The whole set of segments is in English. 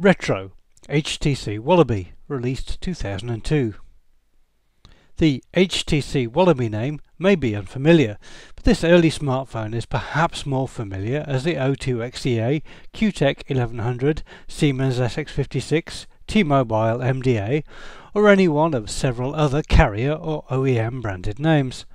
Retro HTC Wallaby, released 2002. The HTC Wallaby name may be unfamiliar, but this early smartphone is perhaps more familiar as the O2 XEA, QTech 1100, Siemens SX56, T-Mobile MDA, or any one of several other carrier or OEM branded names.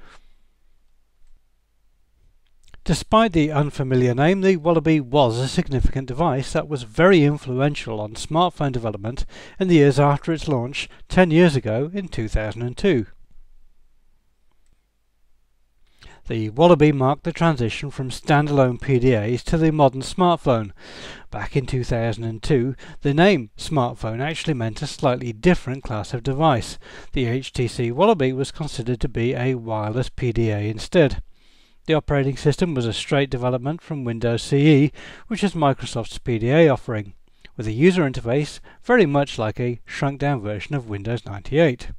Despite the unfamiliar name, the Wallaby was a significant device that was very influential on smartphone development in the years after its launch 10 years ago in 2002. The Wallaby marked the transition from standalone PDAs to the modern smartphone. Back in 2002, the name smartphone actually meant a slightly different class of device. The HTC Wallaby was considered to be a wireless PDA instead. The operating system was a straight development from Windows CE, which is Microsoft's PDA offering, with a user interface very much like a shrunk-down version of Windows 98.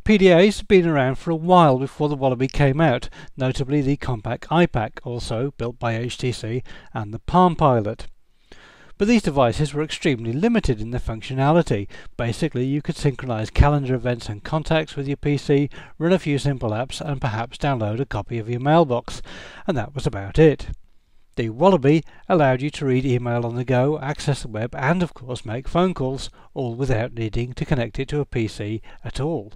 PDAs had been around for a while before the Wallaby came out, notably the compact iPac, also built by HTC, and the Palm Pilot. But these devices were extremely limited in their functionality. Basically, you could synchronize calendar events and contacts with your PC, run a few simple apps, and perhaps download a copy of your mailbox, and that was about it. The Wallaby allowed you to read email on the go, access the web, and of course make phone calls, all without needing to connect it to a PC at all.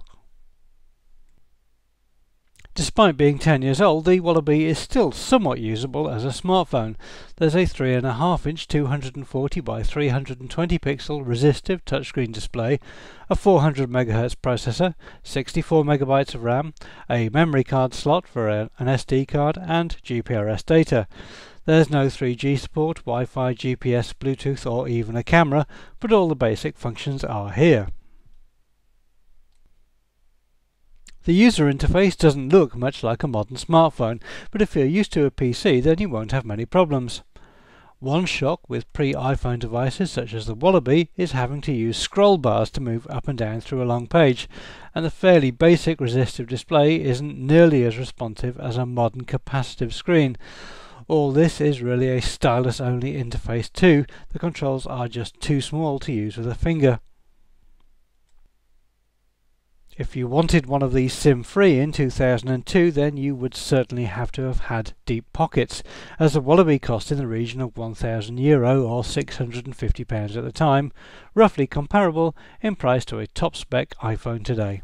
Despite being 10 years old, the Wallaby is still somewhat usable as a smartphone. There's a 3.5-inch 240 by 320 pixel resistive touchscreen display, a 400 MHz processor, 64 MB of RAM, a memory card slot for an SD card, and GPRS data. There's no 3G support, Wi-Fi, GPS, Bluetooth, or even a camera, but all the basic functions are here. The user interface doesn't look much like a modern smartphone, but if you're used to a PC then you won't have many problems. One shock with pre-iPhone devices such as the Wallaby is having to use scroll bars to move up and down through a long page, and the fairly basic resistive display isn't nearly as responsive as a modern capacitive screen. All this is really a stylus-only interface too. The controls are just too small to use with a finger. If you wanted one of these SIM-free in 2002, then you would certainly have to have had deep pockets, as the Wallaby cost in the region of €1,000 or £650 at the time, roughly comparable in price to a top-spec iPhone today.